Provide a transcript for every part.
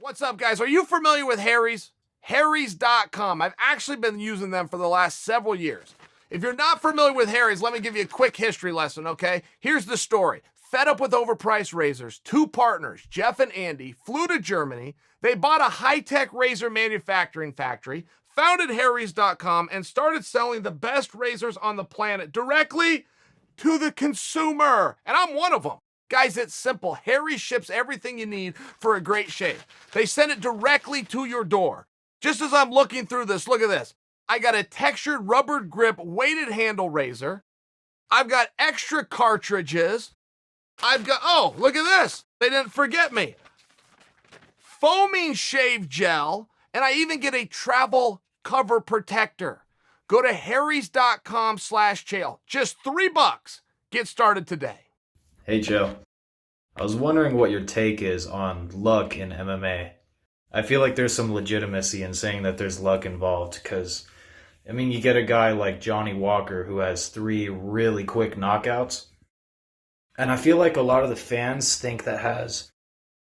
What's up, guys? Are you familiar with Harry's? Harry's.com. I've actually been using them for the last several years. If you're not familiar with Harry's, let me give you a quick history lesson, okay? Here's the story. Fed up with overpriced razors, two partners, Jeff and Andy, flew to Germany. They bought a high-tech razor manufacturing factory, founded Harry's.com, and started selling the best razors on the planet directly to the consumer. And I'm one of them. Guys, it's simple. Harry ships everything you need for a great shave. They send it directly to your door. Just as I'm looking through this, look at this. I got a textured rubber grip weighted handle razor. I've got extra cartridges. I've got, oh, look at this. They didn't forget me. Foaming shave gel. And I even get a travel cover protector. Go to harrys.com/Chael. Just $3. Get started today. Hey Joe, I was wondering what your take is on luck in MMA. I feel like there's some legitimacy in saying that there's luck involved because, you get a guy like Johnny Walker who has 3 really quick knockouts, and I feel like a lot of the fans think that has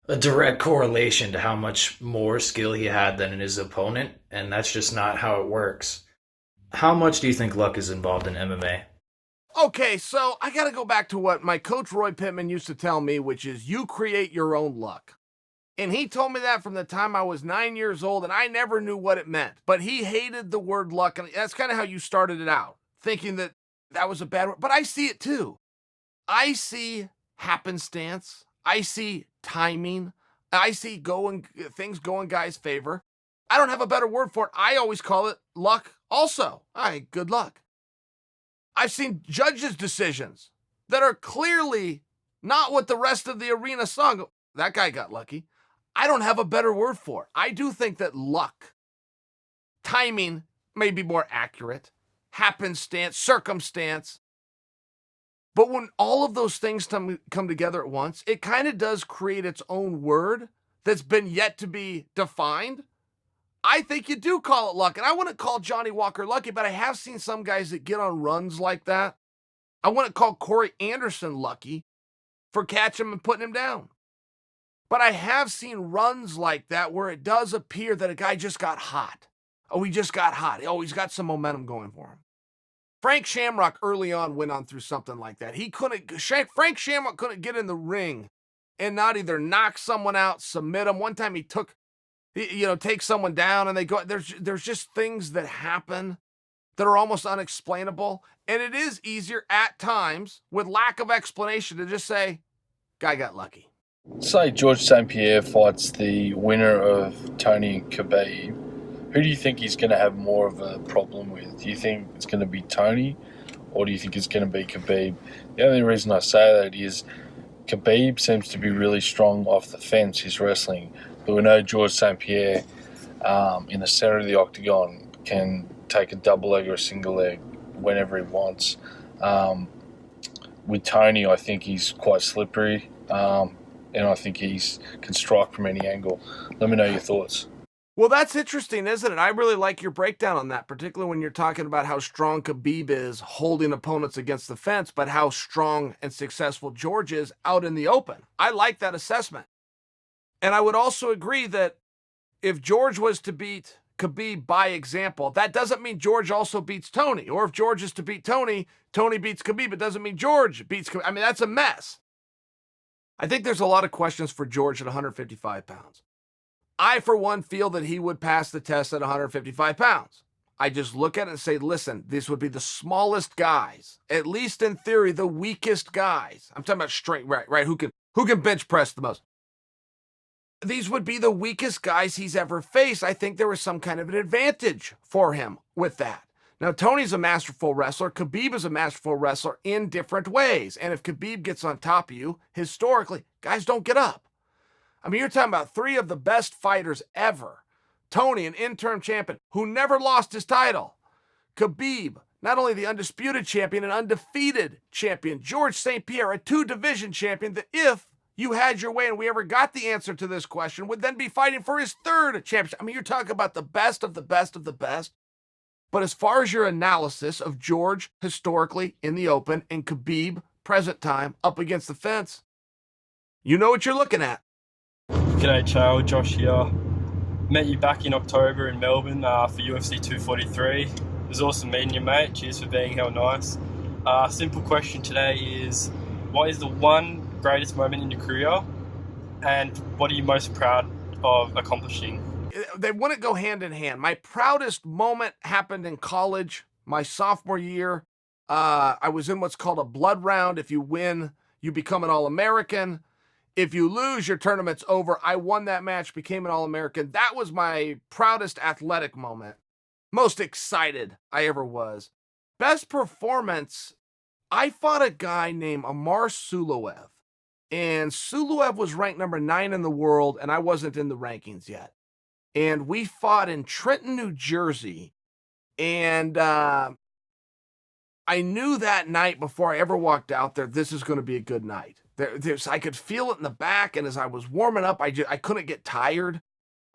a direct correlation to how much more skill he had than his opponent, and that's just not how it works. How much do you think luck is involved in MMA? Okay, so I got to go back to what my coach Roy Pittman used to tell me, which is you create your own luck. And he told me that from the time I was 9 years old, and I never knew what it meant. But he hated the word luck, and that's kind of how you started it out, thinking that that was a bad word. But I see it too. I see happenstance. I see timing. I see things going guys' favor. I don't have a better word for it. I always call it luck also. All right, good luck. I've seen judges' decisions that are clearly not what the rest of the arena saw. That guy got lucky. I don't have a better word for it. I do think that luck, timing may be more accurate, happenstance, circumstance. But when all of those things come together at once, it kind of does create its own word that's been yet to be defined. I think you do call it luck, and I wouldn't call Johnny Walker lucky, but I have seen some guys that get on runs like that. I wouldn't call Corey Anderson lucky for catching him and putting him down. But I have seen runs like that where it does appear that a guy just got hot. Oh, he just got hot. Oh, he's got some momentum going for him. Frank Shamrock early on went on through something like that. Frank Shamrock couldn't get in the ring and not either knock someone out, submit him. One time he take someone down and they go, there's just things that happen that are almost unexplainable. And it is easier at times with lack of explanation to just say, guy got lucky. Say George St-Pierre fights the winner of Tony and Khabib. Who do you think he's going to have more of a problem with? Do you think it's going to be Tony or do you think it's going to be Khabib? The only reason I say that is Khabib seems to be really strong off the fence, his wrestling. But we know George St-Pierre in the center of the octagon can take a double leg or a single leg whenever he wants. With Tony, I think he's quite slippery, and I think he can strike from any angle. Let me know your thoughts. Well, that's interesting, isn't it? I really like your breakdown on that, particularly when you're talking about how strong Khabib is holding opponents against the fence, but how strong and successful George is out in the open. I like that assessment. And I would also agree that if George was to beat Khabib by example, that doesn't mean George also beats Tony. Or if George is to beat Tony, Tony beats Khabib. It doesn't mean George beats Khabib. That's a mess. I think there's a lot of questions for George at 155 pounds. I, for one, feel that he would pass the test at 155 pounds. I just look at it and say, listen, these would be the smallest guys, at least in theory, the weakest guys. I'm talking about strength, right? Who can bench press the most? These would be the weakest guys he's ever faced. I think there was some kind of an advantage for him with that. Now, Tony's a masterful wrestler. Khabib is a masterful wrestler in different ways. And if Khabib gets on top of you, historically, guys don't get up. You're talking about 3 of the best fighters ever. Tony, an interim champion who never lost his title. Khabib, not only the undisputed champion, an undefeated champion. George St-Pierre, a 2-division champion that if you had your way and we ever got the answer to this question, would then be fighting for his 3rd championship. You're talking about the best of the best of the best. But as far as your analysis of George historically in the open and Khabib present time up against the fence, you know what you're looking at. G'day Chael, Josh here. Met you back in October in Melbourne for UFC 243. It was awesome meeting you, mate. Cheers for being hell nice. Simple question today is, what is the one greatest moment in your career and what are you most proud of accomplishing? They wouldn't go hand in hand. My proudest moment happened in college, my sophomore year. I was in what's called a blood round. If you win, you become an All-American. If you lose, your tournament's over. I won that match, became an All-American. That was my proudest athletic moment. Most excited I ever was. Best performance, I fought a guy named Amar Suluev. And Suluev was ranked number 9 in the world, and I wasn't in the rankings yet. And we fought in Trenton, New Jersey. And I knew that night before I ever walked out there, this is going to be a good night. I could feel it in the back, and as I was warming up, I couldn't get tired.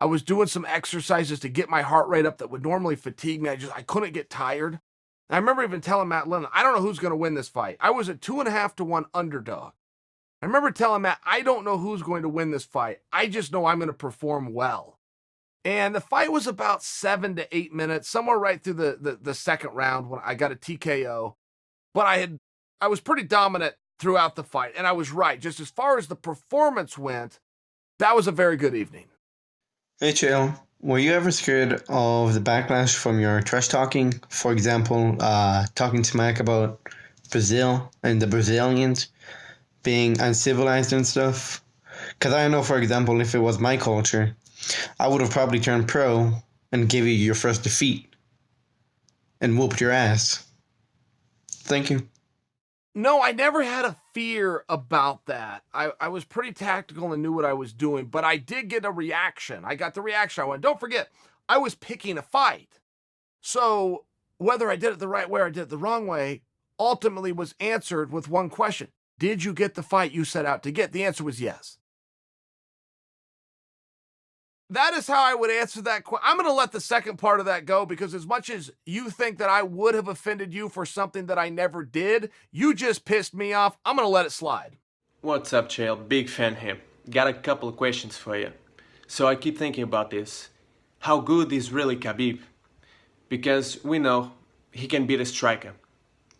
I was doing some exercises to get my heart rate up that would normally fatigue me. I couldn't get tired. And I remember even telling Matt Lennon, I don't know who's going to win this fight. I was a 2.5 to 1 underdog. I remember telling Matt, I don't know who's going to win this fight. I just know I'm going to perform well. And the fight was about 7 to 8 minutes, somewhere right through the second round when I got a TKO. But I was pretty dominant throughout the fight, and I was right. Just as far as the performance went, that was a very good evening. Hey, Chael. Were you ever scared of the backlash from your trash talking? For example, talking smack about Brazil and the Brazilians being uncivilized and stuff? Because I know, for example, if it was my culture, I would have probably turned pro and gave you your first defeat and whooped your ass. Thank you. No, I never had a fear about that. I was pretty tactical and knew what I was doing, but I did get a reaction. I got the reaction. I went, don't forget, I was picking a fight. So whether I did it the right way or I did it the wrong way, ultimately was answered with one question. Did you get the fight you set out to get? The answer was yes. That is how I would answer that question. I'm going to let the second part of that go because as much as you think that I would have offended you for something that I never did, you just pissed me off. I'm going to let it slide. What's up, Chael? Big fan here. Got a couple of questions for you. So I keep thinking about this. How good is really Khabib? Because we know he can beat a striker,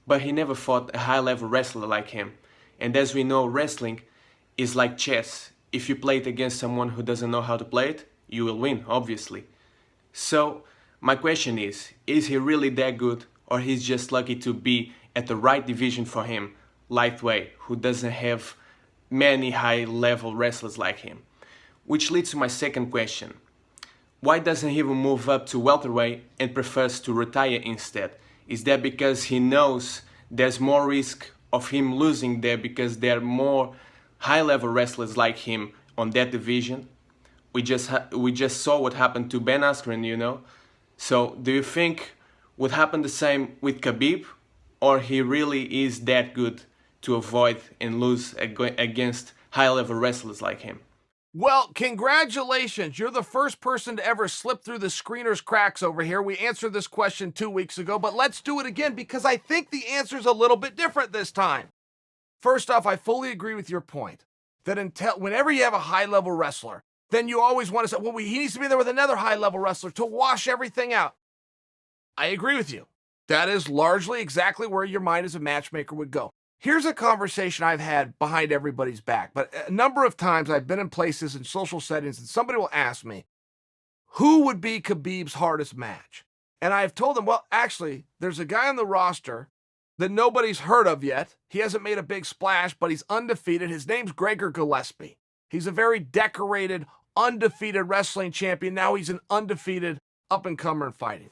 but he never fought a high-level wrestler like him. And as we know, wrestling is like chess. If you play it against someone who doesn't know how to play it, you will win, obviously. So my question is he really that good, or he's just lucky to be at the right division for him, lightweight, who doesn't have many high-level wrestlers like him? Which leads to my second question. Why doesn't he even move up to welterweight and prefers to retire instead? Is that because he knows there's more risk of him losing there because there are more high-level wrestlers like him on that division? We just saw what happened to Ben Askren, you know. So do you think would happen the same with Khabib, or he really is that good to avoid and lose against high-level wrestlers like him? Well, congratulations. You're the first person to ever slip through the screener's cracks over here. We answered this question 2 weeks ago, but let's do it again because I think the answer's a little bit different this time. First off, I fully agree with your point that whenever you have a high-level wrestler, then you always want to say, well, he needs to be there with another high-level wrestler to wash everything out. I agree with you. That is largely exactly where your mind as a matchmaker would go. Here's a conversation I've had behind everybody's back, but a number of times I've been in places in social settings and somebody will ask me, who would be Khabib's hardest match? And I've told them, well, actually, there's a guy on the roster that nobody's heard of yet. He hasn't made a big splash, but he's undefeated. His name's Gregor Gillespie. He's a very decorated, undefeated wrestling champion. Now he's an undefeated up-and-comer in fighting.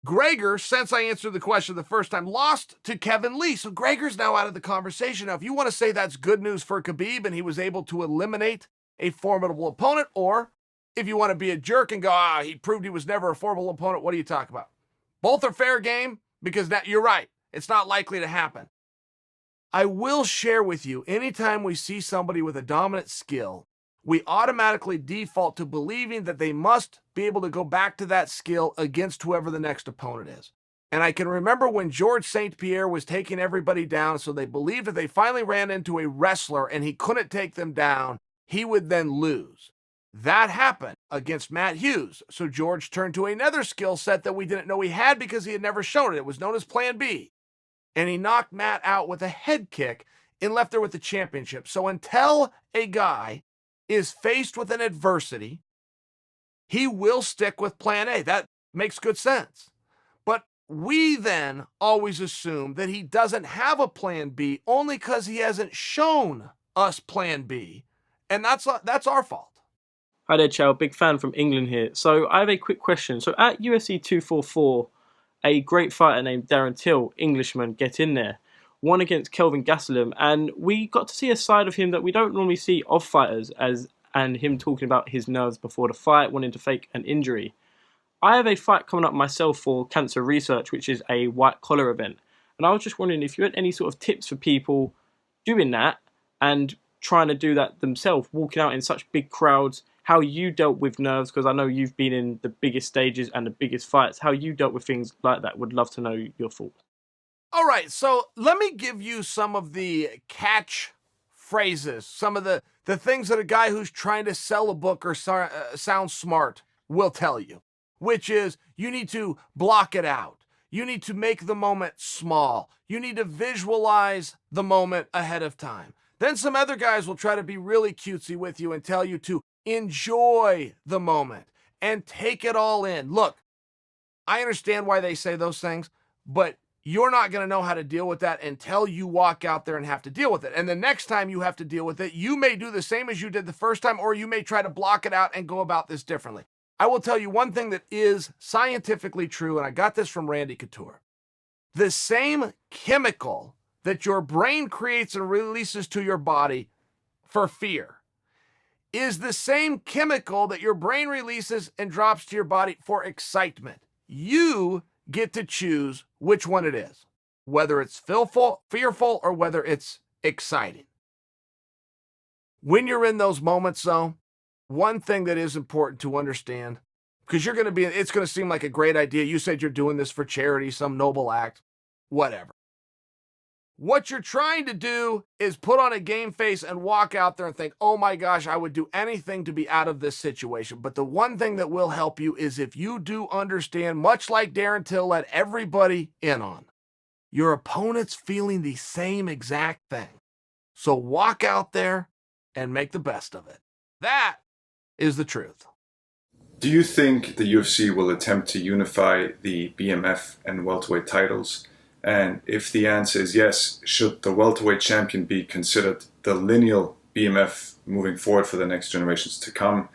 Gregor, since I answered the question the first time, lost to Kevin Lee. So Gregor's now out of the conversation. Now, if you want to say that's good news for Khabib and he was able to eliminate a formidable opponent, or if you want to be a jerk and go, he proved he was never a formidable opponent, what are you talking about? Both are fair game because you're right. It's not likely to happen. I will share with you, anytime we see somebody with a dominant skill, we automatically default to believing that they must be able to go back to that skill against whoever the next opponent is. And I can remember when George St-Pierre was taking everybody down, so they believed that they finally ran into a wrestler and he couldn't take them down, he would then lose. That happened against Matt Hughes. So George turned to another skill set that we didn't know he had because he had never shown it. It was known as Plan B. And he knocked Matt out with a head kick and left there with the championship. So until a guy is faced with an adversity, he will stick with Plan A. That makes good sense. But we then always assume that he doesn't have a Plan B only because he hasn't shown us Plan B. And that's our fault. Hi there, Chael. Big fan from England here. So I have a quick question. So at UFC 244, a great fighter named Darren Till, Englishman, get in there, won against Kelvin Gastelum, and we got to see a side of him that we don't normally see of fighters, and him talking about his nerves before the fight, wanting to fake an injury. I have a fight coming up myself for Cancer Research, which is a white-collar event, and I was just wondering if you had any sort of tips for people doing that and trying to do that themselves, walking out in such big crowds, how you dealt with nerves, because I know you've been in the biggest stages and the biggest fights, how you dealt with things like that. Would love to know your thoughts. All right, so let me give you some of the catch phrases, some of the things that a guy who's trying to sell a book or sound smart will tell you, which is you need to block it out. You need to make the moment small. You need to visualize the moment ahead of time. Then some other guys will try to be really cutesy with you and tell you to enjoy the moment and take it all in. Look, I understand why they say those things, but you're not going to know how to deal with that until you walk out there and have to deal with it. And the next time you have to deal with it, you may do the same as you did the first time, or you may try to block it out and go about this differently. I will tell you one thing that is scientifically true, and I got this from Randy Couture. The same chemical that your brain creates and releases to your body for fear is the same chemical that your brain releases and drops to your body for excitement. You get to choose which one it is, whether it's fearful, or whether it's exciting. When you're in those moments, though, one thing that is important to understand, because it's going to seem like a great idea. You said you're doing this for charity, some noble act, whatever. What you're trying to do is put on a game face and walk out there and think, oh my gosh, I would do anything to be out of this situation. But the one thing that will help you is if you do understand, much like Darren Till let everybody in on, your opponent's feeling the same exact thing. So walk out there and make the best of it. That is the truth. Do you think the UFC will attempt to unify the BMF and welterweight titles? And if the answer is yes, should the welterweight champion be considered the lineal BMF moving forward for the next generations to come?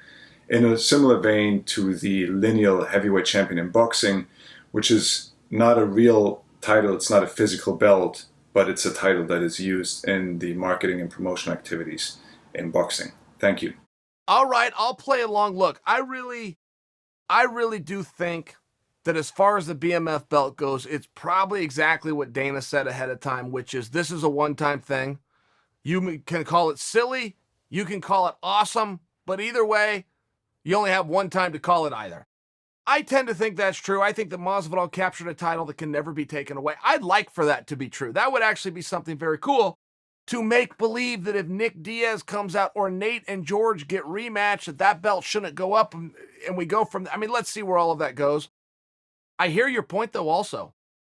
In a similar vein to the lineal heavyweight champion in boxing, which is not a real title, it's not a physical belt, but it's a title that is used in the marketing and promotion activities in boxing. Thank you. All right, I'll play along. Look, I really do think that as far as the BMF belt goes, it's probably exactly what Dana said ahead of time, which is this is a one-time thing. You can call it silly, you can call it awesome, but either way, you only have one time to call it either. I tend to think that's true. I think that Masvidal captured a title that can never be taken away. I'd like for that to be true. That would actually be something very cool, to make believe that if Nick Diaz comes out or Nate and George get rematched, that belt shouldn't go up and we go from, let's see where all of that goes. I hear your point, though, also,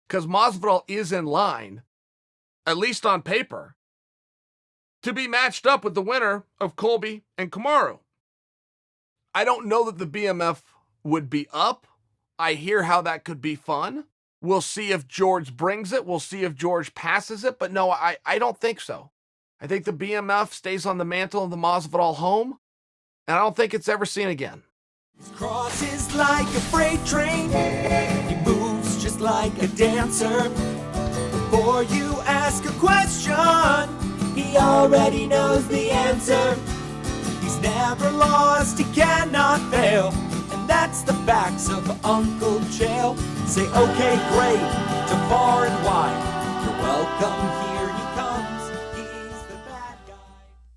because Masvidal is in line, at least on paper, to be matched up with the winner of Colby and Kamaru. I don't know that the BMF would be up. I hear how that could be fun. We'll see if George brings it. We'll see if George passes it. But no, I don't think so. I think the BMF stays on the mantle of the Masvidal home, and I don't think it's ever seen again. His cross is like a freight train. He moves just like a dancer. Before you ask a question, he already knows the answer. He's never lost, he cannot fail. And that's the facts of Uncle Chael. Say okay, great, to far and wide. You're welcome here.